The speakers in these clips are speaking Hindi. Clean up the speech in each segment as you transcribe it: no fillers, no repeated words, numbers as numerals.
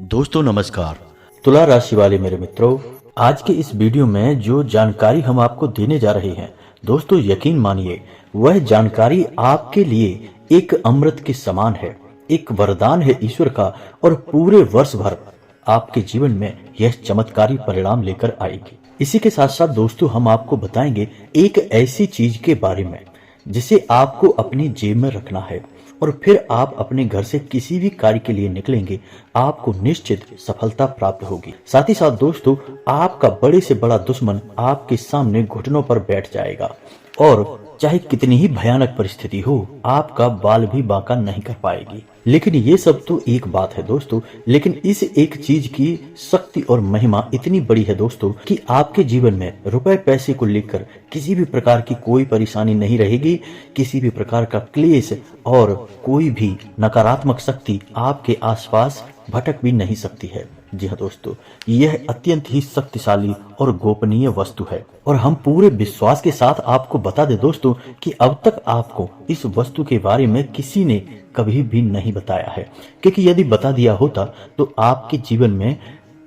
दोस्तों नमस्कार। तुला राशि वाले मेरे मित्रों, आज के इस वीडियो में जो जानकारी हम आपको देने जा रहे हैं दोस्तों, यकीन मानिए वह जानकारी आपके लिए एक अमृत के समान है, एक वरदान है ईश्वर का, और पूरे वर्ष भर आपके जीवन में यह चमत्कारी परिणाम लेकर आएगी। इसी के साथ साथ दोस्तों हम आपको बताएंगे एक ऐसी चीज के बारे में जिसे आपको अपनी जेब में रखना है और फिर आप अपने घर से किसी भी कार्य के लिए निकलेंगे, आपको निश्चित सफलता प्राप्त होगी। साथ ही साथ दोस्तों, आपका बड़े से बड़ा दुश्मन आपके सामने घुटनों पर बैठ जाएगा और चाहे कितनी ही भयानक परिस्थिति हो, आपका बाल भी बांका नहीं कर पाएगी। लेकिन ये सब तो एक बात है दोस्तों, लेकिन इस एक चीज की शक्ति और महिमा इतनी बड़ी है दोस्तों कि आपके जीवन में रुपए पैसे को लेकर किसी भी प्रकार की कोई परेशानी नहीं रहेगी, किसी भी प्रकार का क्लेश और कोई भी नकारात्मक शक्ति आपके आसपास भटक भी नहीं सकती है। जी हाँ दोस्तों, यह अत्यंत ही शक्तिशाली और गोपनीय वस्तु है और हम पूरे विश्वास के साथ आपको बता दें दोस्तों कि अब तक आपको इस वस्तु के बारे में किसी ने कभी भी नहीं बताया है, क्योंकि यदि बता दिया होता तो आपके जीवन में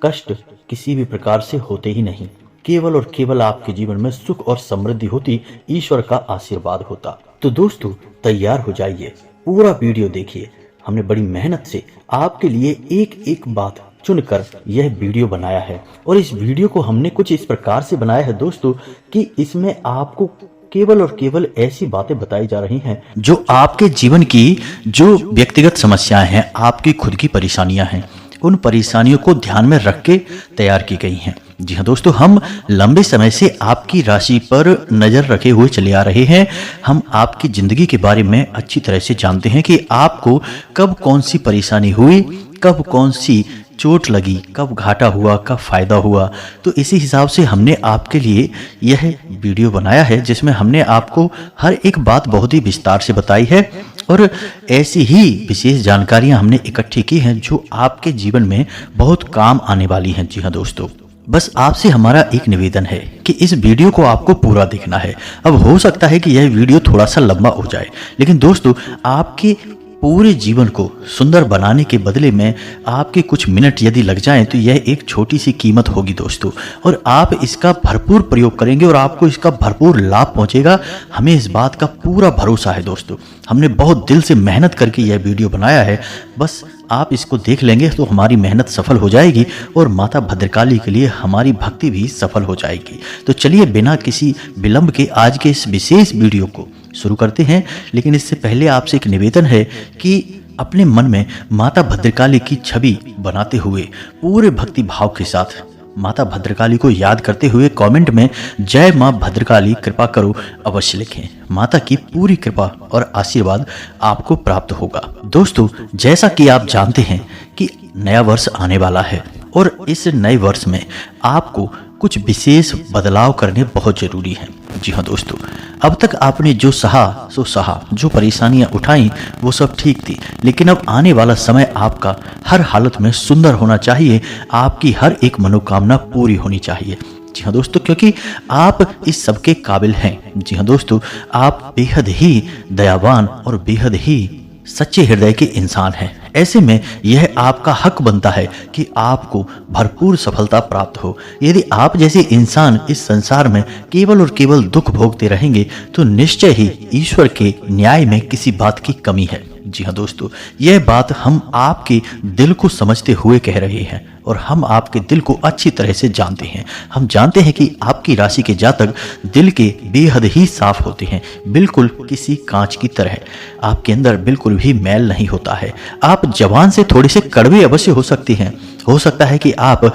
कष्ट किसी भी प्रकार से होते ही नहीं, केवल और केवल आपके जीवन में सुख और समृद्धि होती, ईश्वर का आशीर्वाद होता। तो दोस्तों तैयार हो जाइए, पूरा वीडियो देखिए। हमने बड़ी मेहनत से आपके लिए एक एक बात चुनकर यह वीडियो बनाया है और इस वीडियो को हमने कुछ इस प्रकार से बनाया है दोस्तों कि इसमें आपको केवल और केवल ऐसी बातें बताई जा रही हैं जो आपके जीवन की जो व्यक्तिगत समस्याएं हैं, आपकी खुद की परेशानियां हैं, उन परेशानियों को ध्यान में रख के तैयार की गई हैं। जी हाँ दोस्तों, हम लंबे समय से आपकी राशि पर नजर रखे हुए चले आ रहे हैं। हम आपकी जिंदगी के बारे में अच्छी तरह से जानते हैं कि आपको कब कौन सी परेशानी हुई, कब कौन सी चोट लगी, कब घाटा हुआ, कब फायदा हुआ। तो इसी हिसाब से हमने आपके लिए यह वीडियो बनाया है जिसमें हमने आपको हर एक बात बहुत ही विस्तार से बताई है और ऐसी ही विशेष जानकारियां हमने इकट्ठी की हैं जो आपके जीवन में बहुत काम आने वाली हैं। जी हाँ दोस्तों, बस आपसे हमारा एक निवेदन है कि इस वीडियो को आपको पूरा देखना है। अब हो सकता है कि यह वीडियो थोड़ा सा लंबा हो जाए, लेकिन दोस्तों आपके पूरे जीवन को सुंदर बनाने के बदले में आपके कुछ मिनट यदि लग जाएं तो यह एक छोटी सी कीमत होगी दोस्तों, और आप इसका भरपूर प्रयोग करेंगे और आपको इसका भरपूर लाभ पहुंचेगा। हमें इस बात का पूरा भरोसा है दोस्तों। हमने बहुत दिल से मेहनत करके यह वीडियो बनाया है, बस आप इसको देख लेंगे तो हमारी मेहनत सफल हो जाएगी और माता भद्रकाली के लिए हमारी भक्ति भी सफल हो जाएगी। तो चलिए बिना किसी विलंब के आज के इस विशेष वीडियो को शुरू करते हैं। लेकिन इससे पहले आपसे एक निवेदन है कि अपने मन में माता भद्रकाली की छवि बनाते हुए पूरे भक्ति भाव के साथ माता भद्रकाली को याद करते हुए कमेंट में जय मां भद्रकाली कृपा करो अवश्य लिखें। माता की पूरी कृपा और आशीर्वाद आपको प्राप्त होगा। दोस्तों जैसा कि आप जानते हैं कि नया वर्ष आने वाला है और इस नए वर्ष में आपको कुछ विशेष बदलाव करने बहुत जरूरी हैं। जी हाँ दोस्तों, अब तक आपने जो सहा सो सहा, जो परेशानियां उठाई वो सब ठीक थी, लेकिन अब आने वाला समय आपका हर हालत में सुंदर होना चाहिए, आपकी हर एक मनोकामना पूरी होनी चाहिए। जी हाँ दोस्तों, क्योंकि आप इस सब के काबिल हैं। जी हाँ दोस्तों, आप बेहद ही दयावान और बेहद ही सच्चे हृदय के इंसान हैं। ऐसे में यह आपका हक बनता है कि आपको भरपूर सफलता प्राप्त हो। यदि आप जैसे इंसान इस संसार में केवल और केवल दुख भोगते रहेंगे तो निश्चय ही ईश्वर के न्याय में किसी बात की कमी है। जी हाँ दोस्तों, यह बात हम आपके दिल को समझते हुए कह रहे हैं और हम आपके दिल को अच्छी तरह से जानते हैं। हम जानते हैं कि आपकी राशि के जातक दिल के बेहद ही साफ होते हैं, बिल्कुल किसी कांच की तरह। आपके अंदर बिल्कुल भी मैल नहीं होता है। आप जबान से थोड़े से कड़वे अवश्य हो सकते हैं। हो सकता है कि आप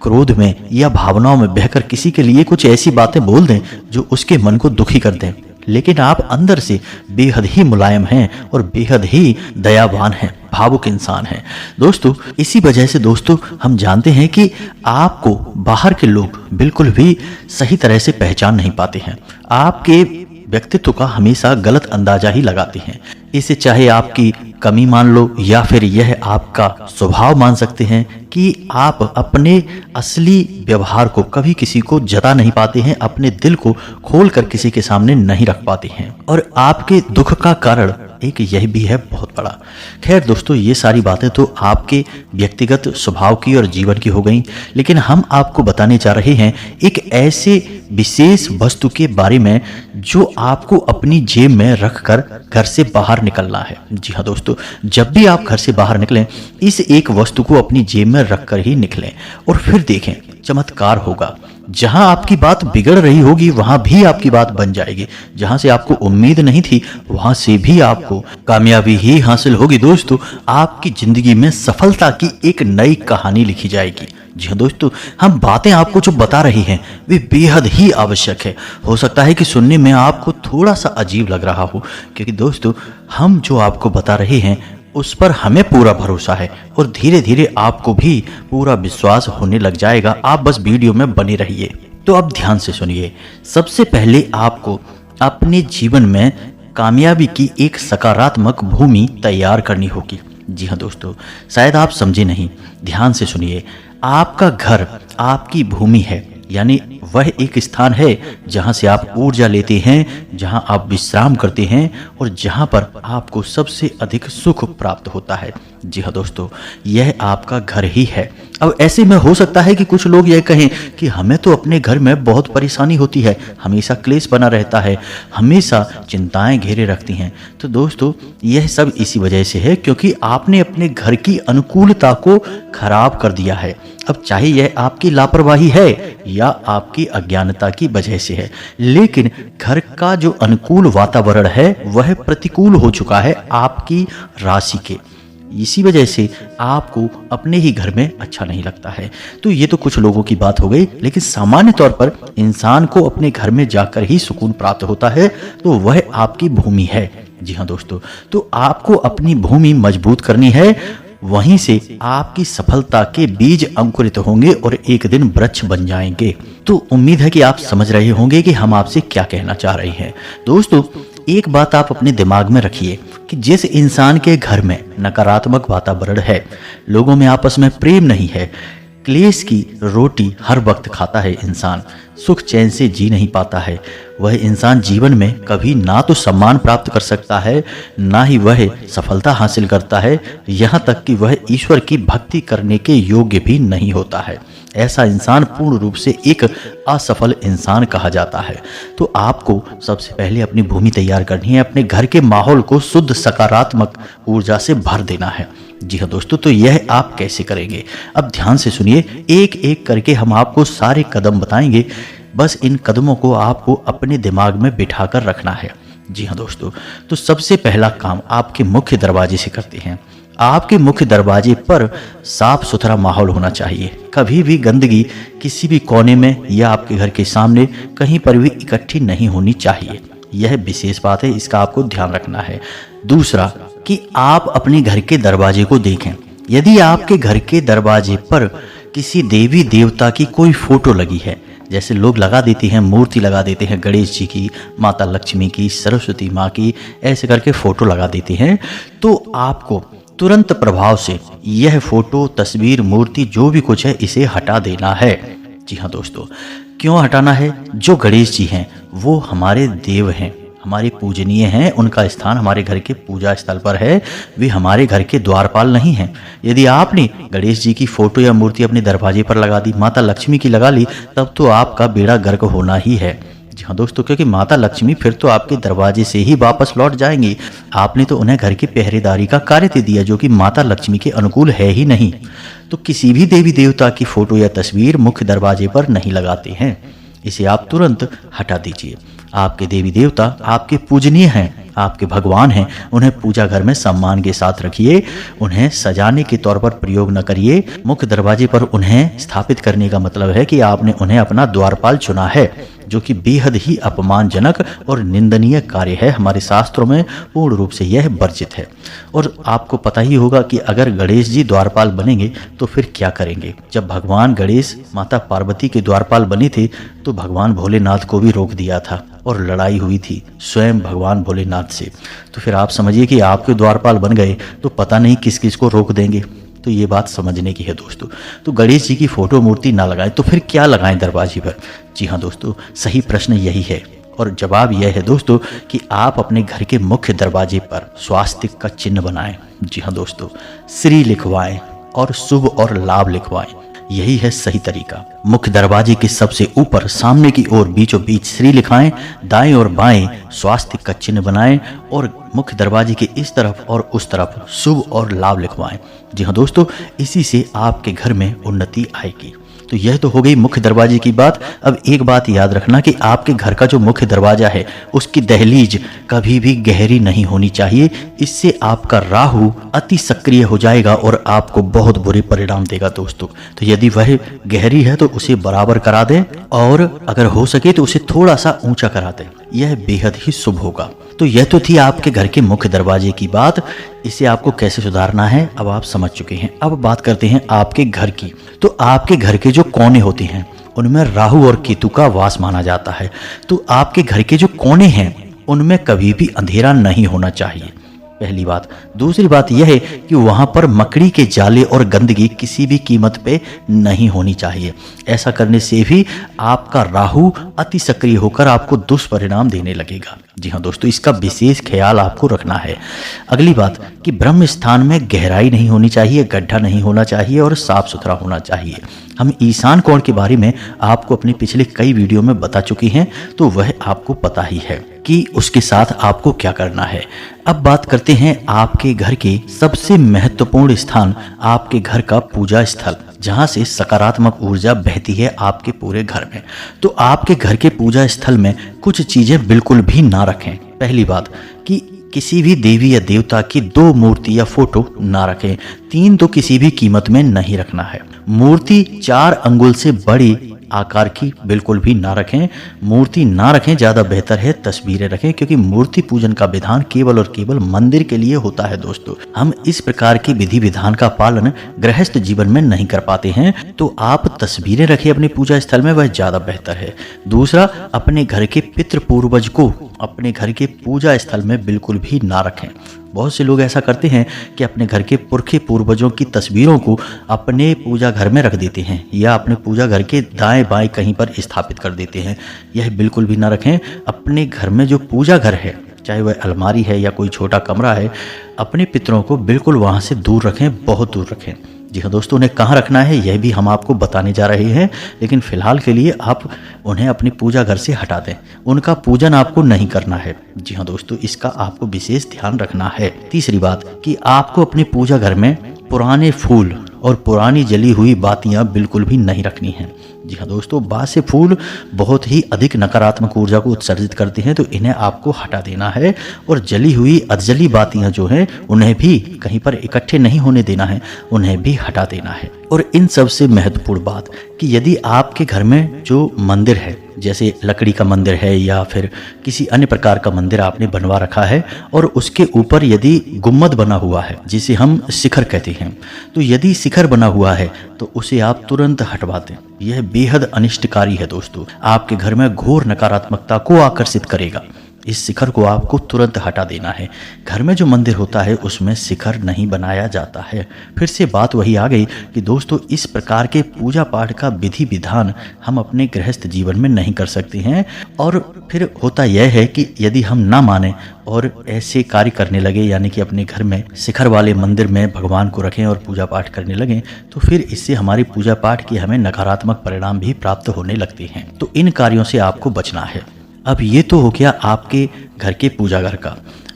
क्रोध में या भावनाओं में बहकर किसी के लिए कुछ ऐसी बातें बोल दें जो उसके मन को दुखी कर दें, लेकिन आप अंदर से बेहद ही मुलायम हैं और बेहद ही दयावान हैं, भावुक इंसान हैं। दोस्तों इसी वजह से दोस्तों हम जानते हैं कि आपको बाहर के लोग बिल्कुल भी सही तरह से पहचान नहीं पाते हैं। आपके व्यक्तित्व का हमेशा गलत अंदाजा ही लगाते हैं। इससे चाहे आपकी कमी मान लो या फिर यह आपका स्वभाव मान सकते हैं कि आप अपने असली व्यवहार को कभी किसी को जता नहीं पाते हैं, अपने दिल को खोल कर किसी के सामने नहीं रख पाते हैं और आपके दुख का कारण एक यह भी है बहुत बड़ा। खैर दोस्तों, ये सारी बातें तो आपके व्यक्तिगत स्वभाव की और जीवन की हो गई, लेकिन हम आपको बताने जा रहे हैं एक ऐसे विशेष वस्तु के बारे में जो आपको अपनी जेब में रखकर घर से बाहर निकलना है। जी हाँ दोस्तों, जब भी आप घर से बाहर निकलें इस एक वस्तु को अपनी जेब में रखकर ही निकलें और फिर देखें चमत्कार होगा। जहां आपकी बात बिगड़ रही होगी वहां भी आपकी बात बन जाएगी, जहां से आपको उम्मीद नहीं थी वहां से भी आपको कामयाबी ही हासिल होगी। दोस्तों, आपकी जिंदगी में सफलता की एक नई कहानी लिखी जाएगी। जी हाँ दोस्तों, हम बातें आपको जो बता रहे हैं वे बेहद ही आवश्यक है। हो सकता है कि सुनने में आपको थोड़ा सा अजीब लग रहा हो, क्योंकि दोस्तों हम जो आपको बता रहे हैं उस पर हमें पूरा भरोसा है और धीरे धीरे आपको भी पूरा विश्वास होने लग जाएगा। आप बस वीडियो में बने रहिए। तो अब ध्यान से सुनिए। सबसे पहले आपको अपने जीवन में कामयाबी की एक सकारात्मक भूमि तैयार करनी होगी। जी हाँ दोस्तों, शायद आप समझे नहीं, ध्यान से सुनिए। आपका घर आपकी भूमि है, यानी वह एक स्थान है जहां से आप ऊर्जा लेते हैं, जहां आप विश्राम करते हैं और जहां पर आपको सबसे अधिक सुख प्राप्त होता है। जी हाँ दोस्तों, यह आपका घर ही है। अब ऐसे में हो सकता है कि कुछ लोग यह कहें कि हमें तो अपने घर में बहुत परेशानी होती है, हमेशा क्लेश बना रहता है, हमेशा चिंताएं घेरे रखती हैं। तो दोस्तों, यह सब इसी वजह से है क्योंकि आपने अपने घर की अनुकूलता को खराब कर दिया है। अब चाहे यह आपकी लापरवाही है या आपकी अज्ञानता की वजह से है, लेकिन घर का जो अनुकूल वातावरण है वह प्रतिकूल हो चुका है आपकी राशि के। इसी वजह से आपको अपने ही घर में अच्छा नहीं लगता है। तो ये तो कुछ लोगों की बात हो गई, लेकिन सामान्य तौर पर इंसान को अपने घर में जाकर ही सुकून प्राप्त होता है, तो वह आपकी भूमि है। जी हाँ दोस्तों, तो आपको अपनी भूमि मजबूत करनी है, वहीं से आपकी सफलता के बीज अंकुरित होंगे और एक दिन वृक्ष बन जाएंगे। तो उम्मीद है कि आप समझ रहे होंगे कि हम आपसे क्या कहना चाह रहे हैं। दोस्तों, एक बात आप अपने दिमाग में रखिए कि जिस इंसान के घर में नकारात्मक वातावरण है, लोगों में आपस में प्रेम नहीं है, क्लेश की रोटी हर वक्त खाता है इंसान, सुख चैन से जी नहीं पाता है, वह इंसान जीवन में कभी ना तो सम्मान प्राप्त कर सकता है, ना ही वह सफलता हासिल करता है, यहाँ तक कि वह ईश्वर की भक्ति करने के योग्य भी नहीं होता है। ऐसा इंसान पूर्ण रूप से एक असफल इंसान कहा जाता है। तो आपको सबसे पहले अपनी भूमि तैयार करनी है, अपने घर के माहौल को शुद्ध सकारात्मक ऊर्जा से भर देना है। जी हाँ दोस्तों, तो यह आप कैसे करेंगे? अब ध्यान से सुनिए, एक एक करके हम आपको सारे कदम बताएंगे। बस इन कदमों को आपको अपने दिमाग में बिठा कर रखना है। जी हाँ दोस्तों, तो सबसे पहला काम आपके मुख्य दरवाजे से करते हैं। आपके मुख्य दरवाजे पर साफ सुथरा माहौल होना चाहिए। कभी भी गंदगी किसी भी कोने में या आपके घर के सामने कहीं पर भी इकट्ठी नहीं होनी चाहिए। यह विशेष बात है, इसका आपको ध्यान रखना है। दूसरा कि आप अपने घर के दरवाजे को देखें। यदि आपके घर के दरवाजे पर किसी देवी देवता की कोई फोटो लगी है, जैसे लोग लगा देते हैं, मूर्ति लगा देते हैं गणेश जी की, माता लक्ष्मी की, सरस्वती माँ की, ऐसे करके फोटो लगा देते हैं, तो आपको तुरंत प्रभाव से यह फोटो, तस्वीर, मूर्ति जो भी कुछ है इसे हटा देना है। जी हाँ दोस्तों, क्यों हटाना है? जो गणेश जी हैं वो हमारे देव हैं, हमारे पूजनीय हैं, उनका स्थान हमारे घर के पूजा स्थल पर है, वे हमारे घर के द्वारपाल नहीं हैं। यदि आपने गणेश जी की फोटो या मूर्ति अपने दरवाजे पर लगा दी, माता लक्ष्मी की लगा ली, तब तो आपका बेड़ा गर्क होना ही है। जी हाँ दोस्तों, क्योंकि माता लक्ष्मी फिर तो आपके दरवाजे से ही वापस लौट जाएंगी। आपने तो उन्हें घर की पहरेदारी का कार्य दे दिया, जो कि माता लक्ष्मी के अनुकूल है ही नहीं। तो किसी भी देवी देवता की फोटो या तस्वीर मुख्य दरवाजे पर नहीं लगाते हैं, इसे आप तुरंत हटा दीजिए। आपके देवी देवता आपके पूजनीय हैं, आपके भगवान हैं, उन्हें पूजा घर में सम्मान के साथ रखिए। उन्हें सजाने के तौर पर प्रयोग न करिए। मुख्य दरवाजे पर उन्हें स्थापित करने का मतलब है कि आपने उन्हें अपना द्वारपाल चुना है। जो कि बेहद ही अपमानजनक और निंदनीय कार्य है। हमारे शास्त्रों में पूर्ण रूप से यह वर्जित है। और आपको पता ही होगा कि अगर गणेश जी द्वारपाल बनेंगे तो फिर क्या करेंगे। जब भगवान गणेश माता पार्वती के द्वारपाल बने थे तो भगवान भोलेनाथ को भी रोक दिया था और लड़ाई हुई थी स्वयं भगवान भोलेनाथ से। तो फिर आप समझिए कि आपके द्वारपाल बन गए तो पता नहीं किस किस को रोक देंगे। तो ये बात समझने की है दोस्तों। तो गणेश जी की फोटो मूर्ति ना लगाएं तो फिर क्या लगाएं दरवाजे पर। जी हाँ दोस्तों, सही प्रश्न यही है और जवाब यह है दोस्तों कि आप अपने घर के मुख्य दरवाजे पर स्वास्तिक का चिन्ह बनाएं। जी हाँ दोस्तों, श्री लिखवाएं और शुभ और लाभ लिखवाएं। यही है सही तरीका। मुख्य दरवाजे के सबसे ऊपर सामने की ओर बीचों बीच श्री लिखाएं, दाएं और बाएं स्वास्तिक का चिन्ह बनाएं और मुख्य दरवाजे के इस तरफ और उस तरफ शुभ और लाभ लिखवाएं। जी हाँ दोस्तों, इसी से आपके घर में उन्नति आएगी। तो यह तो हो गई मुख्य दरवाजे की बात। अब एक बात याद रखना कि आपके घर का जो मुख्य दरवाजा है उसकी दहलीज कभी भी गहरी नहीं होनी चाहिए। इससे आपका राहु अति सक्रिय हो जाएगा और आपको बहुत बुरे परिणाम देगा दोस्तों। तो यदि वह गहरी है तो उसे बराबर करा दें और अगर हो सके तो उसे थोड़ा सा ऊंचा करा दें। यह बेहद ही शुभ होगा। तो यह तो थी आपके घर के मुख्य दरवाजे की बात। इसे आपको कैसे सुधारना है अब आप समझ चुके हैं। अब बात करते हैं आपके घर की। तो आपके घर के जो कोने होते हैं उनमें राहु और केतु का वास माना जाता है। तो आपके घर के जो कोने हैं उनमें कभी भी अंधेरा नहीं होना चाहिए, पहली बात। दूसरी बात यह है कि वहां पर मकड़ी के जाले और गंदगी किसी भी कीमत पे नहीं होनी चाहिए। ऐसा करने से भी आपका राहु अति सक्रिय होकर आपको दुष्परिणाम देने लगेगा। जी हाँ दोस्तों, इसका विशेष ख्याल आपको रखना है। अगली बात कि ब्रह्म स्थान में गहराई नहीं होनी चाहिए, गड्ढा नहीं होना चाहिए और साफ सुथरा होना चाहिए। हम ईशान कोण के बारे में आपको अपने पिछले कई वीडियो में बता चुके हैं, तो वह आपको पता ही है कि उसके साथ आपको क्या करना है। अब बात करते हैं आपके घर के सबसे महत्वपूर्ण स्थान, आपके घर का पूजा स्थल, जहां से सकारात्मक ऊर्जा बहती है आपके पूरे घर में। तो आपके घर के पूजा स्थल में कुछ चीजें बिल्कुल भी ना रखें। पहली बात कि किसी भी देवी या देवता की 2 मूर्ति या फोटो ना रखें। 3 तो किसी भी कीमत में नहीं रखना है। मूर्ति 4 अंगुल से बड़ी आकार की बिल्कुल भी ना रखें। मूर्ति ना रखें, ज्यादा बेहतर है तस्वीरें रखें, क्योंकि मूर्ति पूजन का विधान केवल और केवल मंदिर के लिए होता है दोस्तों। हम इस प्रकार के विधि विधान का पालन गृहस्थ जीवन में नहीं कर पाते हैं। तो आप तस्वीरें रखें अपने पूजा स्थल में, वह ज्यादा बेहतर है। दूसरा, अपने घर के पितृ पूर्वज को अपने घर के पूजा स्थल में बिल्कुल भी ना रखें। बहुत से लोग ऐसा करते हैं कि अपने घर के पुरखे पूर्वजों की तस्वीरों को अपने पूजा घर में रख देते हैं या अपने पूजा घर के दाएं बाएं कहीं पर स्थापित कर देते हैं। यह बिल्कुल भी ना रखें। अपने घर में जो पूजा घर है, चाहे वह अलमारी है या कोई छोटा कमरा है, अपने पितरों को बिल्कुल वहां से दूर रखें, बहुत दूर रखें। जी हाँ दोस्तों, उन्हें कहाँ रखना है यह भी हम आपको बताने जा रहे हैं, लेकिन फिलहाल के लिए आप उन्हें अपनी पूजा घर से हटा दें। उनका पूजन आपको नहीं करना है। जी हाँ दोस्तों, इसका आपको विशेष ध्यान रखना है। तीसरी बात कि आपको अपने पूजा घर में पुराने फूल और पुरानी जली हुई बातियां बिल्कुल भी नहीं रखनी है। जी हाँ दोस्तों, बासे फूल बहुत ही अधिक नकारात्मक ऊर्जा को उत्सर्जित करते हैं, तो इन्हें आपको हटा देना है। और जली हुई अधजली बातियां जो हैं उन्हें भी कहीं पर इकट्ठे नहीं होने देना है, उन्हें भी हटा देना है। और इन सबसे महत्वपूर्ण बात कि यदि आपके घर में जो मंदिर है, जैसे लकड़ी का मंदिर है या फिर किसी अन्य प्रकार का मंदिर आपने बनवा रखा है और उसके ऊपर यदि गुम्मद बना हुआ है, जिसे हम शिखर कहते हैं, तो यदि शिखर बना हुआ है तो उसे आप तुरंत हटवा दें। यह बेहद अनिष्टकारी है दोस्तों, आपके घर में घोर नकारात्मकता को आकर्षित करेगा। इस शिखर को आपको तुरंत हटा देना है। घर में जो मंदिर होता है उसमें शिखर नहीं बनाया जाता है। फिर से बात वही आ गई कि दोस्तों, इस प्रकार के पूजा पाठ का विधि विधान हम अपने गृहस्थ जीवन में नहीं कर सकते हैं। और फिर होता यह है कि यदि हम ना माने और ऐसे कार्य करने लगे, यानी कि अपने घर में शिखर वाले मंदिर में भगवान को रखें और पूजा पाठ करने लगें, तो फिर इससे हमारी पूजा पाठ की हमें नकारात्मक परिणाम भी प्राप्त होने लगते हैं। तो इन कार्यों से आपको बचना है। अब ये तो हो गया आपके घर के पूजा घर का।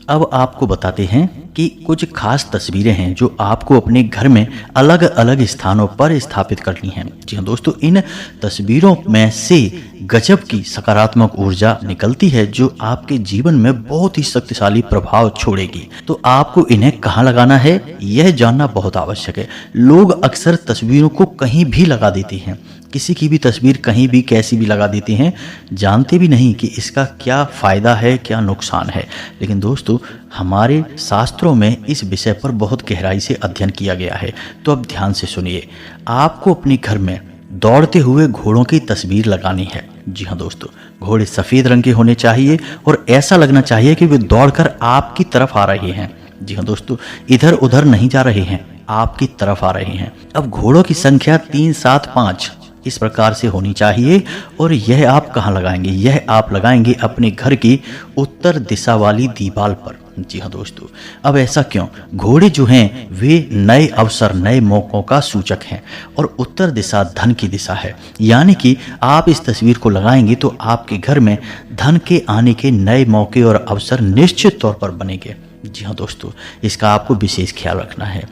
अब आपको बताते हैं कि कुछ खास तस्वीरें हैं जो आपको अपने घर में अलग अलग स्थानों पर स्थापित करनी है। जी हाँ दोस्तों, इन तस्वीरों में से गजब की सकारात्मक ऊर्जा निकलती है जो आपके जीवन में बहुत ही शक्तिशाली प्रभाव छोड़ेगी। तो आपको इन्हें कहाँ लगाना है, यह जानना बहुत आवश्यक है। लोग अक्सर तस्वीरों को कहीं भी लगा देते हैं, किसी की भी तस्वीर कहीं भी कैसी भी लगा देते हैं, जानते भी नहीं कि इसका क्या फ़ायदा है, क्या नुकसान है। लेकिन दोस्तों, हमारे शास्त्रों में इस विषय पर बहुत गहराई से अध्ययन किया गया है। तो अब ध्यान से सुनिए, आपको अपने घर में दौड़ते हुए घोड़ों की तस्वीर लगानी है। जी हाँ दोस्तों, घोड़े सफ़ेद रंग के होने चाहिए और ऐसा लगना चाहिए कि वे दौड़कर आपकी तरफ आ रहे हैं। जी हाँ दोस्तों, इधर उधर नहीं जा रहे हैं, आपकी तरफ आ रहे हैं। अब घोड़ों की संख्या 3, 7, 5 इस प्रकार से होनी चाहिए। और यह आप कहाँ लगाएंगे, यह आप लगाएंगे अपने घर की उत्तर दिशा वाली दीवार पर। जी हाँ दोस्तों, अब ऐसा क्यों? घोड़े जो हैं वे नए अवसर, नए मौक़ों का सूचक हैं और उत्तर दिशा धन की दिशा है। यानी कि आप इस तस्वीर को लगाएंगे तो आपके घर में धन के आने के नए मौके और अवसर निश्चित तौर पर बनेंगे। जी हाँ दोस्तों, इसका आपको विशेष ख्याल रखना है।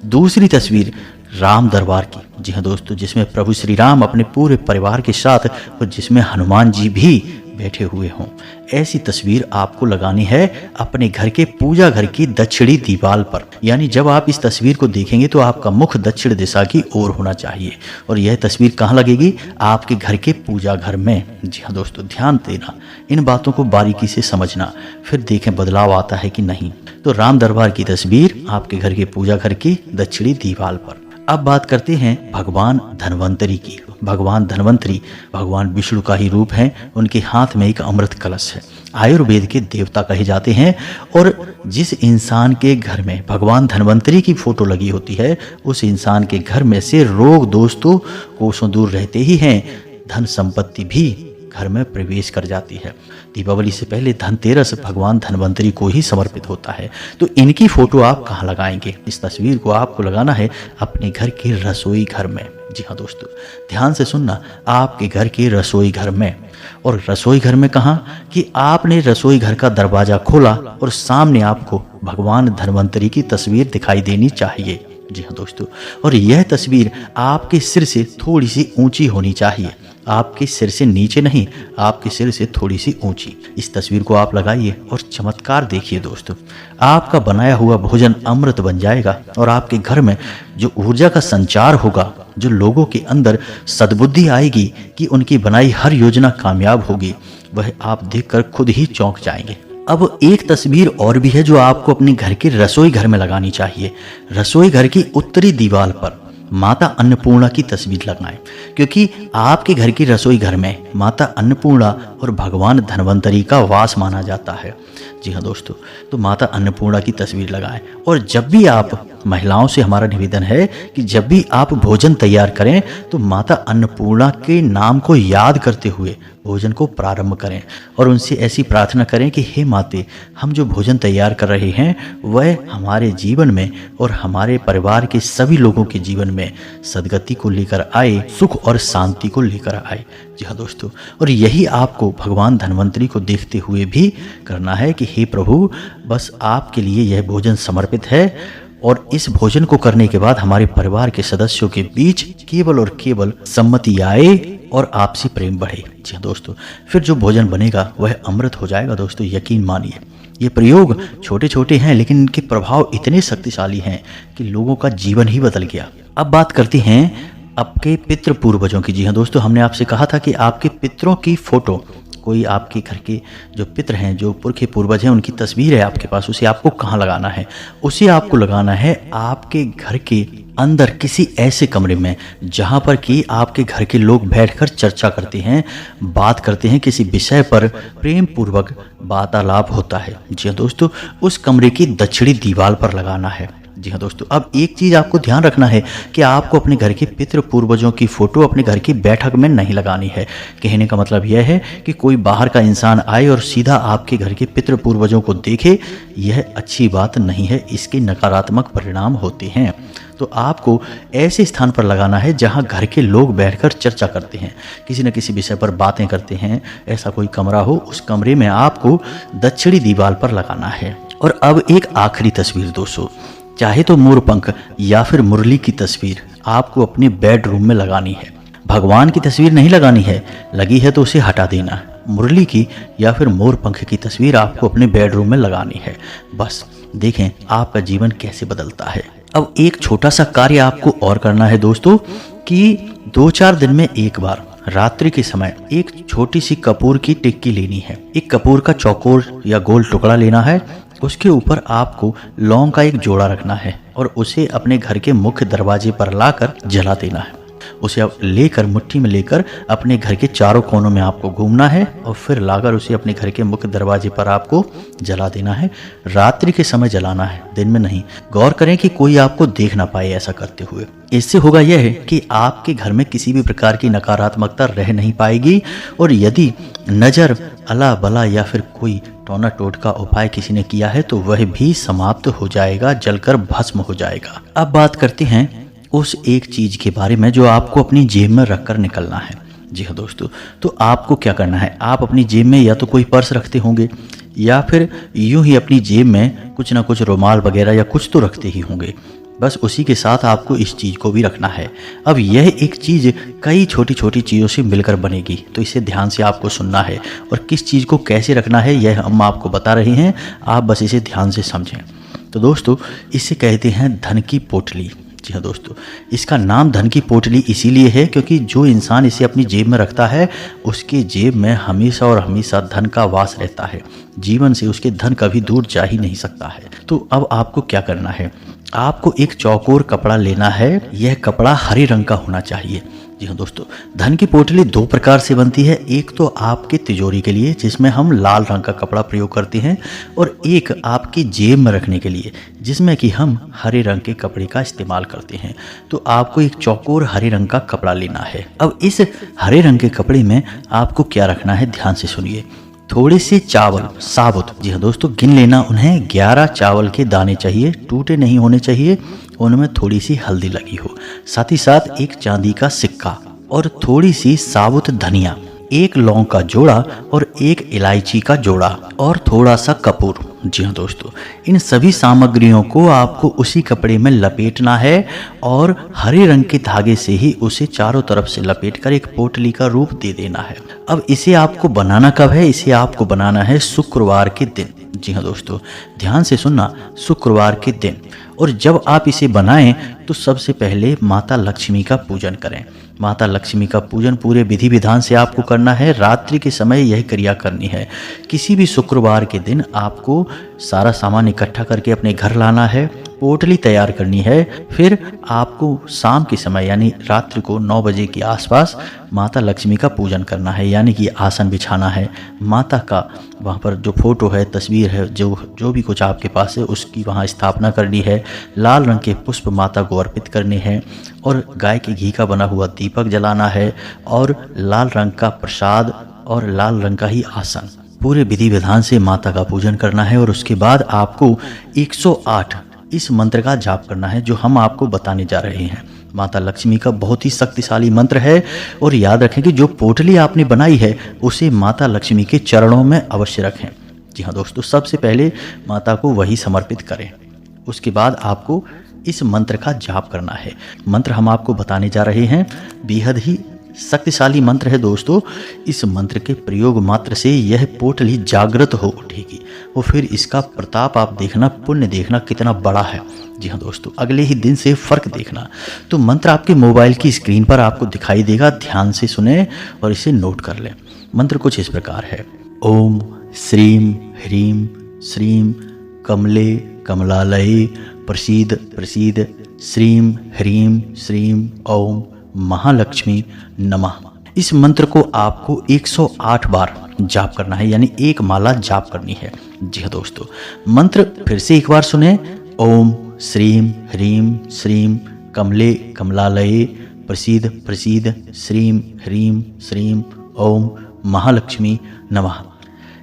दूसरी तस्वीर राम दरबार की। जी हाँ दोस्तों, जिसमें प्रभु श्री राम अपने पूरे परिवार के साथ और जिसमें हनुमान जी भी बैठे हुए हों, ऐसी तस्वीर आपको लगानी है अपने घर के पूजा घर की दक्षिणी दीवार पर। यानी जब आप इस तस्वीर को देखेंगे तो आपका मुख दक्षिण दिशा की ओर होना चाहिए। और यह तस्वीर कहाँ लगेगी? आपके घर के पूजा घर में। जी हाँ दोस्तों, ध्यान देना, इन बातों को बारीकी से समझना, फिर देखें बदलाव आता है कि नहीं। तो राम दरबार की तस्वीर आपके घर के पूजा घर की दक्षिणी दीवार पर। अब बात करते हैं भगवान धन्वंतरी की। भगवान धन्वंतरी भगवान विष्णु का ही रूप है। उनके हाथ में एक अमृत कलश है। आयुर्वेद के देवता कहे जाते हैं। और जिस इंसान के घर में भगवान धन्वंतरी की फोटो लगी होती है, उस इंसान के घर में से रोग दोष तो कोसों दूर रहते ही हैं, धन संपत्ति भी घर में प्रवेश कर जाती है। दीपावली से पहले धनतेरस भगवान धन्वंतरी को ही समर्पित होता है। तो इनकी फोटो आप कहाँ लगाएंगे? इस तस्वीर को आपको लगाना है अपने घर के रसोई घर में। जी हाँ दोस्तों, ध्यान से सुनना, आपके घर के रसोई घर में। और रसोई घर में कहाँ कि आपने रसोई घर का दरवाजा खोला और सामने आपको भगवान धन्वंतरी की तस्वीर दिखाई देनी चाहिए। जी हाँ दोस्तों, और यह तस्वीर आपके सिर से थोड़ी सी ऊंची होनी चाहिए। आपके सिर से नीचे नहीं, आपके सिर से थोड़ी सी ऊंची। इस तस्वीर को आप लगाइए और चमत्कार देखिए दोस्तों। आपका बनाया हुआ भोजन अमृत बन जाएगा और आपके घर में जो ऊर्जा का संचार होगा, जो लोगों के अंदर सद्बुद्धि आएगी कि उनकी बनाई हर योजना कामयाब होगी, वह आप देखकर खुद ही चौंक जाएंगे। अब एक तस्वीर और भी है जो आपको अपने घर के रसोई घर में लगानी चाहिए। रसोई घर की उत्तरी दीवार पर माता अन्नपूर्णा की तस्वीर लगाएं, क्योंकि आपके घर की रसोई घर में माता अन्नपूर्णा और भगवान धन्वंतरी का वास माना जाता है। जी हाँ दोस्तों, तो माता अन्नपूर्णा की तस्वीर लगाएं। और जब भी आप, महिलाओं से हमारा निवेदन है कि जब भी आप भोजन तैयार करें तो माता अन्नपूर्णा के नाम को याद करते हुए भोजन को प्रारंभ करें और उनसे ऐसी प्रार्थना करें कि हे माते, हम जो भोजन तैयार कर रहे हैं वह हमारे जीवन में और हमारे परिवार के सभी लोगों के जीवन में सद्गति को लेकर आए, सुख और शांति को लेकर आए। जी हाँ दोस्तों, और यही आपको भगवान धन्वंतरी को देखते हुए भी करना है कि हे प्रभु, बस आपके लिए यह भोजन समर्पित है और इस भोजन को करने के बाद हमारे परिवार के सदस्यों के बीच केवल और केवल सम्मति आए और आपसी प्रेम बढ़े। जी हाँ दोस्तों, फिर जो भोजन बनेगा वह अमृत हो जाएगा दोस्तों, यकीन मानिए। ये प्रयोग छोटे छोटे हैं लेकिन इनके प्रभाव इतने शक्तिशाली हैं कि लोगों का जीवन ही बदल गया। अब बात करते हैं आपके पितृ पूर्वजों की। जी हाँ दोस्तों, हमने आपसे कहा था कि आपके पितरों की फोटो, कोई आपके घर के जो पितृ हैं, जो पुरखे पूर्वज हैं, उनकी तस्वीर है आपके पास, उसे आपको कहाँ लगाना है? उसे आपको लगाना है आपके घर के अंदर किसी ऐसे कमरे में जहाँ पर कि आपके घर के लोग बैठकर चर्चा करते हैं, बात करते हैं, किसी विषय पर प्रेम पूर्वक वार्तालाप होता है। जी हाँ दोस्तों, उस कमरे की दक्षिणी दीवार पर लगाना है। जी हाँ दोस्तों, अब एक चीज़ आपको ध्यान रखना है कि आपको अपने घर के पितृ पूर्वजों की फ़ोटो अपने घर की बैठक में नहीं लगानी है। कहने का मतलब यह है कि कोई बाहर का इंसान आए और सीधा आपके घर के पितृ पूर्वजों को देखे, यह अच्छी बात नहीं है, इसके नकारात्मक परिणाम होते हैं। तो आपको ऐसे स्थान पर लगाना है जहां घर के लोग बैठकर चर्चा करते हैं, किसी न किसी विषय पर बातें करते हैं। ऐसा कोई कमरा हो, उस कमरे में आपको दक्षिणी दीवार पर लगाना है। और अब एक आखिरी तस्वीर दोस्तों, चाहे तो मोरपंख या फिर मुरली की तस्वीर आपको अपने बेडरूम में लगानी है। भगवान की तस्वीर नहीं लगानी है, लगी है तो उसे हटा देना है। मुरली की या फिर मोरपंख की तस्वीर आपको अपने बेडरूम में लगानी है। बस देखें आपका जीवन कैसे बदलता है। अब एक छोटा सा कार्य आपको और करना है दोस्तों, कि 2-4 दिन में एक बार रात्रि के समय एक छोटी सी कपूर की टिक्की लेनी है। एक कपूर का चौकोर या गोल टुकड़ा लेना है, उसके ऊपर आपको लौंग का एक जोड़ा रखना है और उसे अपने घर के मुख्य दरवाजे पर लाकर जला देना है। उसे अब लेकर मुट्ठी में लेकर अपने घर के चारों कोनों में आपको घूमना है और फिर लाकर उसे अपने घर के मुख्य दरवाजे पर आपको जला देना है। रात्रि के समय जलाना है, दिन में नहीं। गौर करें कि कोई आपको देख ना पाए ऐसा करते हुए। इससे होगा यह है कि आपके घर में किसी भी प्रकार की नकारात्मकता रह नहीं पाएगी, और यदि नज़र, अला बला या फिर कोई टोना टोट का उपाय किसी ने किया है तो वह भी समाप्त हो जाएगा, जलकर भस्म हो जाएगा। अब बात करते हैं उस एक चीज के बारे में जो आपको अपनी जेब में रखकर निकलना है। जी हाँ दोस्तों, तो आपको क्या करना है, आप अपनी जेब में या तो कोई पर्स रखते होंगे या फिर यूं ही अपनी जेब में कुछ ना कुछ रुमाल वगैरह या कुछ तो रखते ही होंगे। बस उसी के साथ आपको इस चीज़ को भी रखना है। अब यह एक चीज़ कई छोटी छोटी चीज़ों से मिलकर बनेगी, तो इसे ध्यान से आपको सुनना है और किस चीज़ को कैसे रखना है यह हम आपको बता रहे हैं, आप बस इसे ध्यान से समझें। तो दोस्तों, इसे कहते हैं धन की पोटली। जी हाँ दोस्तों, इसका नाम धन की पोटली इसीलिए है क्योंकि जो इंसान इसे अपनी जेब में रखता है उसके जेब में हमेशा और हमेशा धन का वास रहता है। जीवन से उसके धन कभी दूर जा ही नहीं सकता है। तो अब आपको क्या करना है, आपको एक चौकोर कपड़ा लेना है। यह कपड़ा हरे रंग का होना चाहिए। जी हाँ दोस्तों, धन की पोटली 2 प्रकार से बनती है। एक तो आपके तिजोरी के लिए जिसमें हम लाल रंग का कपड़ा प्रयोग करते हैं, और एक आपकी जेब में रखने के लिए जिसमें कि हम हरे रंग के कपड़े का इस्तेमाल करते हैं। तो आपको एक चौकोर हरे रंग का कपड़ा लेना है। अब इस हरे रंग के कपड़े में आपको क्या रखना है, ध्यान से सुनिए। थोड़े से चावल साबुत, जी हाँ दोस्तों, गिन लेना उन्हें, 11 चावल के दाने चाहिए, टूटे नहीं होने चाहिए, उनमें थोड़ी सी हल्दी लगी हो, साथ ही साथ एक चांदी का सिक्का और थोड़ी सी साबुत धनिया, एक लौंग का जोड़ा और एक इलायची का जोड़ा और थोड़ा सा कपूर। जी हाँ दोस्तों, इन सभी सामग्रियों को आपको उसी कपड़े में लपेटना है और हरे रंग के धागे से ही उसे चारों तरफ से लपेटकर एक पोटली का रूप दे देना है। अब इसे आपको बनाना कब है, इसे आपको बनाना है शुक्रवार के दिन। जी हाँ दोस्तों, ध्यान से सुनना, शुक्रवार के दिन। और जब आप इसे बनाएं तो सबसे पहले माता लक्ष्मी का पूजन करें। माता लक्ष्मी का पूजन पूरे विधि विधान से आपको करना है। रात्रि के समय यह क्रिया करनी है। किसी भी शुक्रवार के दिन आपको सारा सामान इकट्ठा करके अपने घर लाना है, पोटली तैयार करनी है। फिर आपको शाम के समय यानी रात्रि को 9 बजे के आसपास माता लक्ष्मी का पूजन करना है, यानी कि आसन बिछाना है। माता का वहाँ पर जो फोटो है, तस्वीर है, जो भी कुछ आपके पास है उसकी वहाँ स्थापना करनी है। लाल रंग के पुष्प माता को अर्पित करने हैं और गाय के घी का बना हुआ दीपक जलाना है और लाल रंग का प्रसाद और लाल रंग का ही आसन, पूरे विधि विधान से माता का पूजन करना है। और उसके बाद आपको 108 इस मंत्र का जाप करना है जो हम आपको बताने जा रहे हैं। माता लक्ष्मी का बहुत ही शक्तिशाली मंत्र है। और याद रखें कि जो पोटली आपने बनाई है उसे माता लक्ष्मी के चरणों में अवश्य रखें। जी हाँ दोस्तों, सबसे पहले माता को वही समर्पित करें। उसके बाद आपको इस मंत्र का जाप करना है। मंत्र हम आपको बताने जा रहे हैं, बेहद ही शक्तिशाली मंत्र है दोस्तों। इस मंत्र के प्रयोग मात्र से यह पोटली जागृत हो उठेगी और फिर इसका प्रताप आप देखना, पुण्य देखना कितना बड़ा है। जी हाँ दोस्तों, अगले ही दिन से फर्क देखना। तो मंत्र आपके मोबाइल की स्क्रीन पर आपको दिखाई देगा, ध्यान से सुने और इसे नोट कर लें। मंत्र कुछ इस प्रकार है, ओम श्रीम ह्रीम श्रीम कमले कमलालये प्रसीद प्रसीद श्रीम ह्रीम श्रीम ओम महालक्ष्मी नमः। इस मंत्र को आपको 108 बार जाप करना है, यानी एक माला जाप करनी है। जी हाँ दोस्तों, मंत्र फिर से एक बार सुने, ओम श्रीम ह्रीम श्रीम कमले कमलालये प्रसीद प्रसीद श्रीम ह्रीम श्रीम ओम महालक्ष्मी नमः।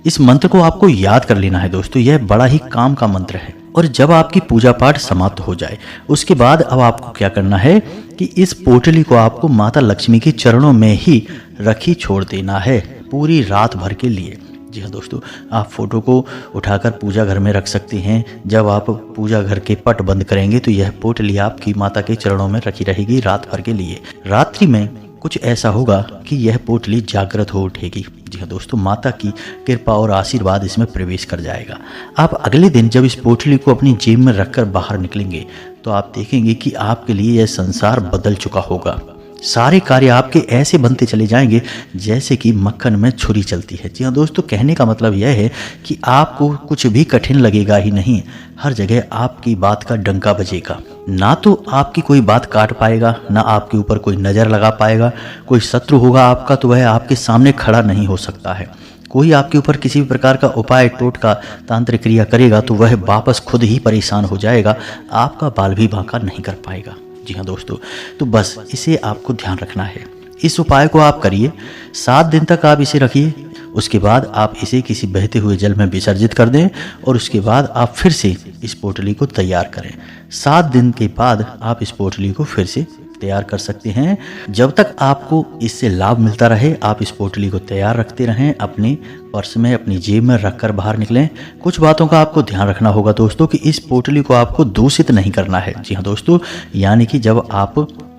इस मंत्र को आपको याद कर लेना है दोस्तों, यह बड़ा ही काम का मंत्र है। और जब आपकी पूजा पाठ समाप्त हो जाए उसके बाद अब आपको क्या करना है कि इस पोटली को आपको माता लक्ष्मी के चरणों में ही रखी छोड़ देना है पूरी रात भर के लिए। जी हाँ दोस्तों, आप फोटो को उठाकर पूजा घर में रख सकते हैं। जब आप पूजा घर के पट बंद करेंगे तो यह पोटली आपकी माता के चरणों में रखी रहेगी रात भर के लिए। रात्रि में कुछ ऐसा होगा कि यह पोटली जागृत हो उठेगी। जी हाँ दोस्तों, माता की कृपा और आशीर्वाद इसमें प्रवेश कर जाएगा। आप अगले दिन जब इस पोटली को अपनी जेब में रखकर बाहर निकलेंगे तो आप देखेंगे कि आपके लिए यह संसार बदल चुका होगा। सारे कार्य आपके ऐसे बनते चले जाएंगे जैसे कि मक्खन में छुरी चलती है। जी हाँ दोस्तों, कहने का मतलब यह है कि आपको कुछ भी कठिन लगेगा ही नहीं, हर जगह आपकी बात का डंका बजेगा। ना तो आपकी कोई बात काट पाएगा, ना आपके ऊपर कोई नज़र लगा पाएगा। कोई शत्रु होगा आपका तो वह आपके सामने खड़ा नहीं हो सकता है। कोई आपके ऊपर किसी भी प्रकार का उपाय टोटका तांत्रिक क्रिया करेगा तो वह वापस खुद ही परेशान हो जाएगा, आपका बाल भी बांका नहीं कर पाएगा। जी हाँ दोस्तों, तो बस इसे आपको ध्यान रखना है। इस उपाय को आप करिए, 7 दिन तक आप इसे रखिए। उसके बाद आप इसे किसी बहते हुए जल में विसर्जित कर दें और उसके बाद आप फिर से इस पोटली को तैयार करें। 7 दिन के बाद आप इस पोटली को फिर से तैयार कर सकते हैं। जब तक आपको इससे लाभ मिलता रहे आप इस पोटली को तैयार रखते रहें, अपने पर्स में अपनी जेब में रखकर बाहर निकलें। कुछ बातों का आपको ध्यान रखना होगा दोस्तों कि इस पोटली को आपको दूषित नहीं करना है। जी हाँ दोस्तों, यानी कि जब आप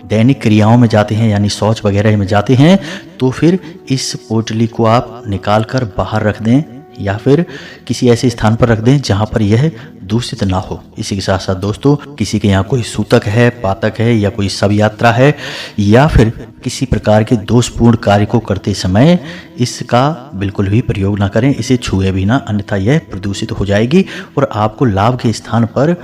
दैनिक क्रियाओं में जाते हैं यानी शौच वगैरह में जाते हैं तो फिर इस पोटली को आप निकाल कर बाहर रख दें या फिर किसी ऐसे स्थान पर रख दें जहां पर यह दूषित ना हो। इसी के साथ साथ दोस्तों, किसी के यहाँ कोई सूतक है, पातक है या कोई शव यात्रा है या फिर किसी प्रकार के दोषपूर्ण कार्य को करते समय इसका बिल्कुल भी प्रयोग ना करें, इसे छुए भी ना, अन्यथा यह प्रदूषित हो जाएगी और आपको लाभ के स्थान पर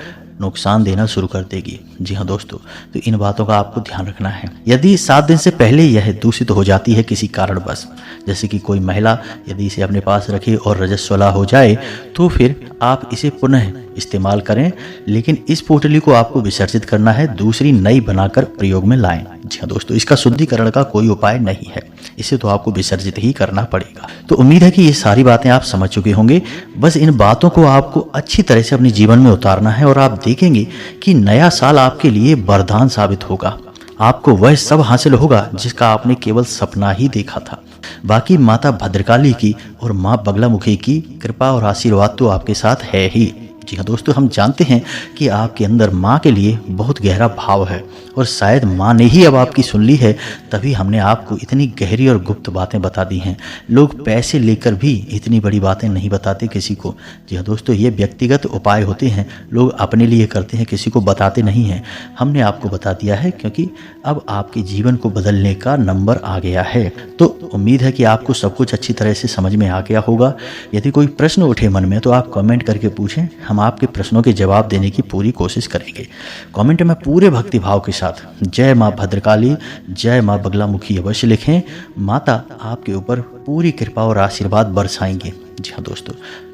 नुकसान देना शुरू कर देगी। जी हाँ दोस्तों, तो इन बातों का आपको ध्यान रखना है। यदि 7 दिन से पहले यह दूषित हो जाती है किसी कारणवश, जैसे कि कोई महिला यदि इसे अपने पास रखे और रजस्वला हो जाए तो फिर आप इसे पुनः इस्तेमाल करें, लेकिन इस पोटली को आपको विसर्जित करना है, दूसरी नई बनाकर प्रयोग में लाएं। जी हाँ दोस्तों, इसका शुद्धिकरण का कोई उपाय नहीं है, इसे तो आपको विसर्जित ही करना पड़ेगा। तो उम्मीद है कि ये सारी बातें आप समझ चुके होंगे। बस इन बातों को आपको अच्छी तरह से अपने जीवन में उतारना है और आप देखेंगे कि नया साल आपके लिए वरदान साबित होगा। आपको वह सब हासिल होगा जिसका आपने केवल सपना ही देखा था। बाकी माता भद्रकाली की और माँ बगलामुखी की कृपा और आशीर्वाद तो आपके साथ है ही। जी हाँ दोस्तों, हम जानते हैं कि आपके अंदर माँ के लिए बहुत गहरा भाव है और शायद माँ ने ही अब आपकी सुन ली है, तभी हमने आपको इतनी गहरी और गुप्त बातें बता दी हैं। लोग पैसे लेकर भी इतनी बड़ी बातें नहीं बताते किसी को। जी हाँ दोस्तों, ये व्यक्तिगत उपाय होते हैं, लोग अपने लिए करते हैं, किसी को बताते नहीं हैं। हमने आपको बता दिया है क्योंकि अब आपके जीवन को बदलने का नंबर आ गया है। तो उम्मीद है कि आपको सब कुछ अच्छी तरह से समझ में आ गया होगा। यदि कोई प्रश्न उठे मन में तो आप कमेंट करके पूछें, हम आपके प्रश्नों के जवाब देने की पूरी कोशिश करेंगे। कमेंट में पूरे भक्ति भाव के साथ जय माँ भद्रकाली, जय माँ बगलामुखी अवश्य लिखें। माता आपके ऊपर पूरी कृपा और आशीर्वाद बरसाएंगे। जी हाँ दोस्तों,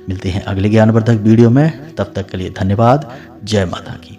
मिलते हैं अगले ज्ञानवर्धक वीडियो में, तब तक के लिए धन्यवाद। जय माता की।